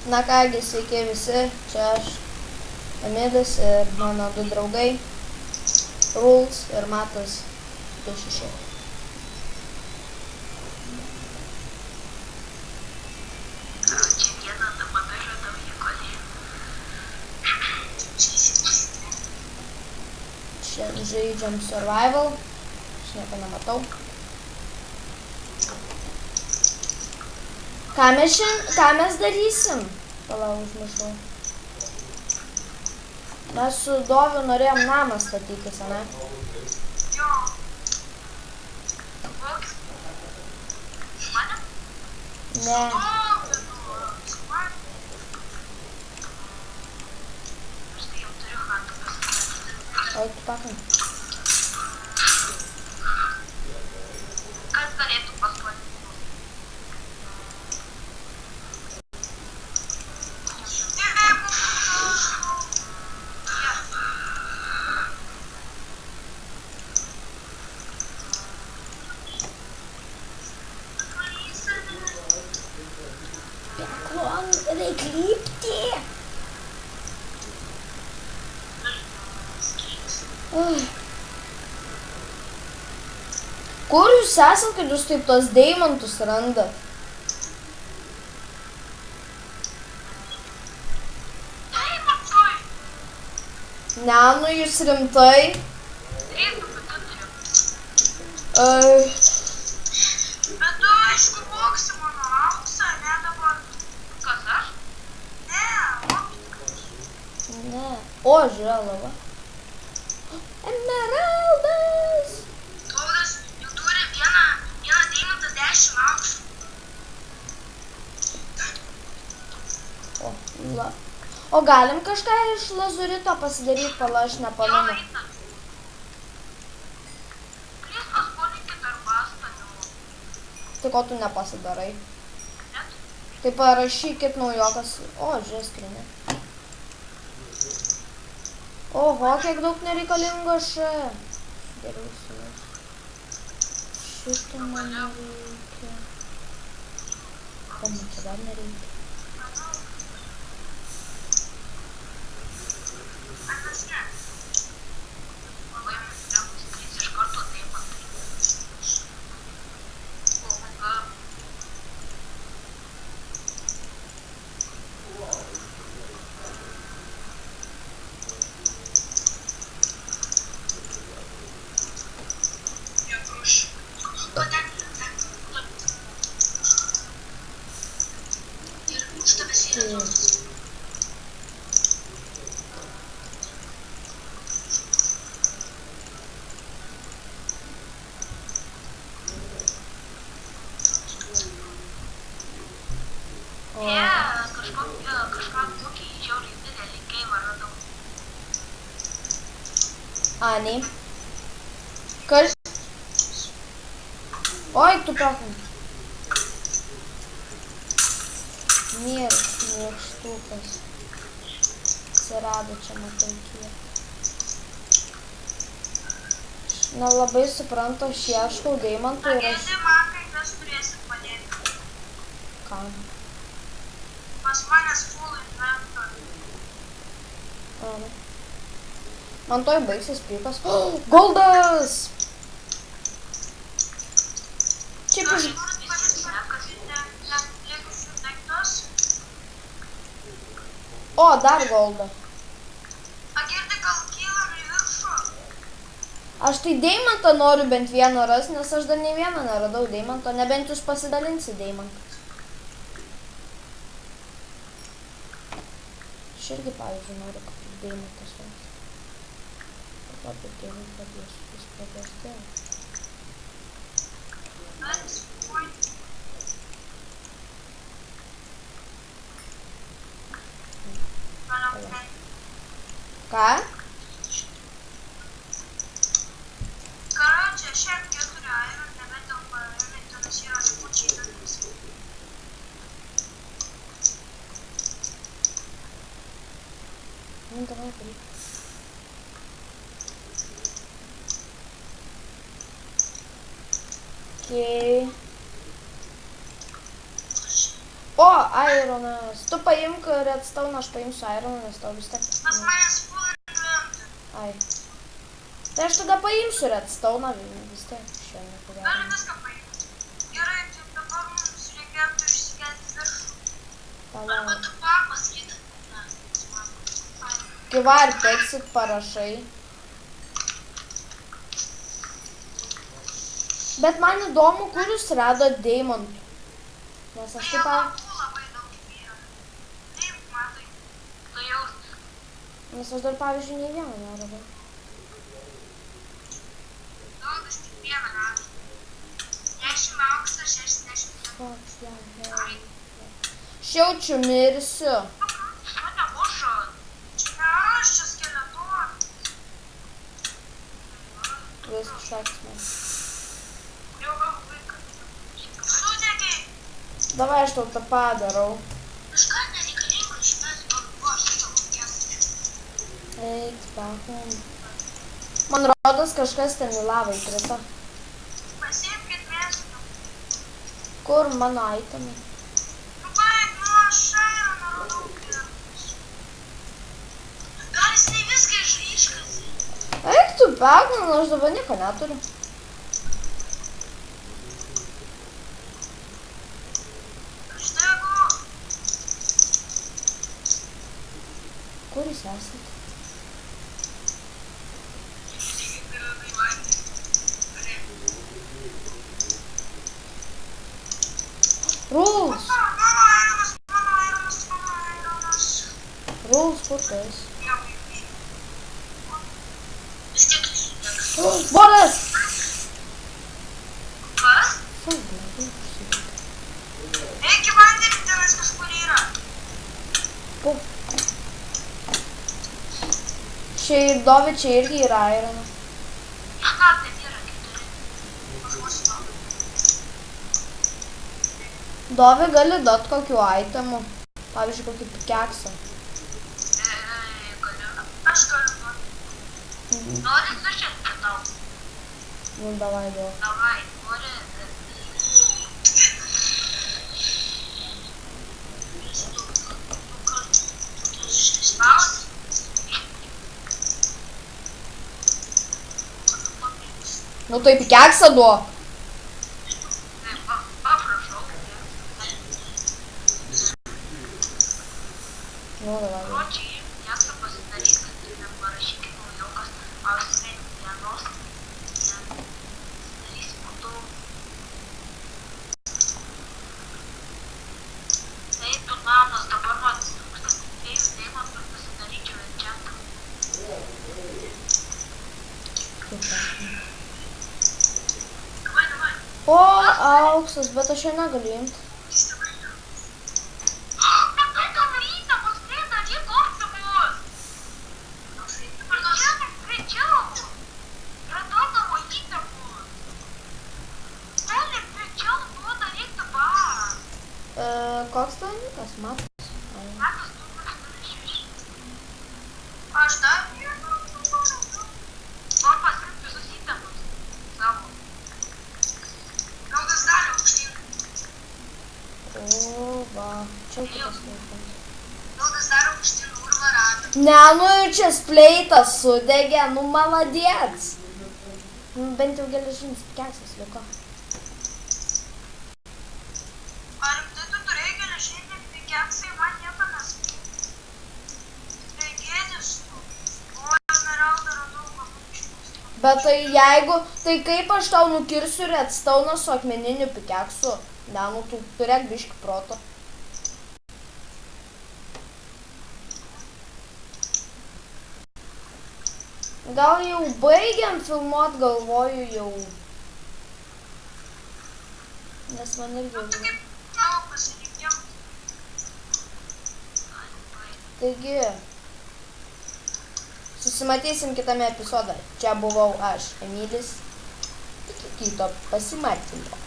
Na kągi, sveiki visi, čia aš, Emilis ir mano du draugai, Rules ir Matas 26. Šiandien žaidžiam survival, aš nieko nematau. Ką mes darysim? Palauk, užmiršau. Mes su Doviu norėjom namą statytis, ane? Jo. Mane? Ne. Aš tai jau turiu chatą pasistatyti. O, tu pakam. Kas galėtų pasuoti? Klon, reik lipti. Kur jūs esat, kad jūs taip tos deimantus randat? Deimantai! Ne, nu jūs rimtai? Reiktų vidutrio. Ai, Bet tu aišku voksi mano auksą, ne dabar. Kas aš? Ne, voksi. ne. O, žiūrėla, va. Emeraldas! Dovydas jau turi vieną deimantą 10 auksų. O, la. O galim kažką iš lazurito pasidaryti, pala, aš nepamenu. eina. Please paskolinkit arbastą, jau. Tai ko tu nepasidarai? Net? Tai parašykit naujokas. O, žiūrės skrinė. Oho, kiek daug nereikalingo š. Geriau su. Šitą man nereikia. O, man čia dar nereikia. Atas ne. Labai mėgstu skris iš karto deimantai. Oga. Я прошу. Что вы съедете? O, Kažką tokį žiauriai didelį keimą radau. Ani. Kas? Oi, tu pakam. Nykštukas. Atsirado čia matai kiek. Nelabai suprantu, aš ieškau deimantų ir aš... Padėti man, kai kas turėsit padėti. Kam? Pas manęs full inventory. Ana. Man toj baigsis pykas. Oh, goldas! Šiaip iš... O, dar goldą. Agirdi, gal kylam į viršų? Aš tai deimantą noriu bent vieną ras, nes aš dar nei vieną neradau deimanto, nebent jūs pasidalinsit deimantas. Aš irgi, pavyzdžiui, noriu kaip deimantas rasti. Labai tėvai padės, vis padės tėvai. Ką? Короче, šiam 4 iron, nebent dėl paėmė, tenais yra likučiai dalis. Nu, давай, пойдем. Окей. O, ironas. Tu paimk redstone, aš paimsiu ironą, nes tau vis tiek. Pas manęs full inventory. Ai. Tai aš tada paimsiu redstone, vis tiek šiandien Gali padarėm. viską paimti. Gerai, tai dabar mums reikėtų išsikelti viršų. Arba Palauk. tu papasakyt. Kivar teksit parašai. Bet man įdomu, kur jūs radot deimantų. Nes aš taip pat... Labai daug yra. Taip, matai. Tu jau... Nes aš dar, pavyzdžiui, nei vieno neradau. Daugas tik vieną rado. 10 auksą, 60. Aš jaučiu mirsiu. Mane muša. Čia ne aš, čia skeletonas. Viskas šakis man. Jau gal vaikas. Sudegiai. Davai aš tau tą padarau. Kažką nereikalingo išmes, buvo šitą lūkės. Eik, pakom. Man rodos kažkas ten į lavą įkrito. Pasiimkit mėsinių. Kur mano itemai? Nu baig, nu aš šairą neradau pirmus. Gal jis ne viską iškasi? Eik tu, pakom, aš dabar nieko neturiu. Aš degu. Kur jūs esate? Rules! Mano airimas. Rules, kur tu esi? Vis tiek sudegs. Boras! Kas? Fuck, labai užsidėti. Eik į vandenį, tenais kažkur yra. Pu. Čia ir Dovi, čia irgi yra irono. Ką, ten yra 4. Aš mūsų laukiu. Dovi gali duot kokių itemų. Pavyzdžiui, kokį pikeksą. Galiu. Aš galiu duoti. Nori sušinti tau? Nu, davai duok. Davai, nori. Spaus. Nu, tai pikeksą duok. Paprašau. Nu, davai duok. Pročiai, mėgsta pasidaryti, tai neparašykit naujokas, pausime dienos. Darysim po to. Tai tu namas dabar man 1002 deimantų pasidaryčiau enchantą. Davai. O, auksas, bet aš jo negaliu imti. Bet tai tavo įtamos, tai daryk optimus. Greičiau. Radau tavo įtamos. Gali greičiau, tu daryk dabar. Koks tavo nikas? Matas? Ai. Matas, tu pasidaryšiu. Aš dar vieną. Noriu paskirti visus įtemos. Savo. Gaudas dar aukštyn. O, va. Čia kitas laikas. Gaudas dar aukštyn, urva rado. Ne, nu ir čia spleitas sudegė, nu maladėts. Nu, bent jau geležinis pikeksas liko. Ar rimtai tu turėjai geležinį pikeksą, man nieko nesakė. Reikėdės tu. O emeraldą radau papunkštus. Bet tai jeigu, tai kaip aš tau nukirsiu redstone su akmeniniu pikeksu? Ne, nu tu turėk biškį proto. Gal jau baigiam filmuot, galvoju jau. Nes man irgi jau. Tu kaip tavo pasirinkėm. Taigi, susimatysim kitame epizode. Čia buvau aš, Emilis. Iki kito pasimatymo.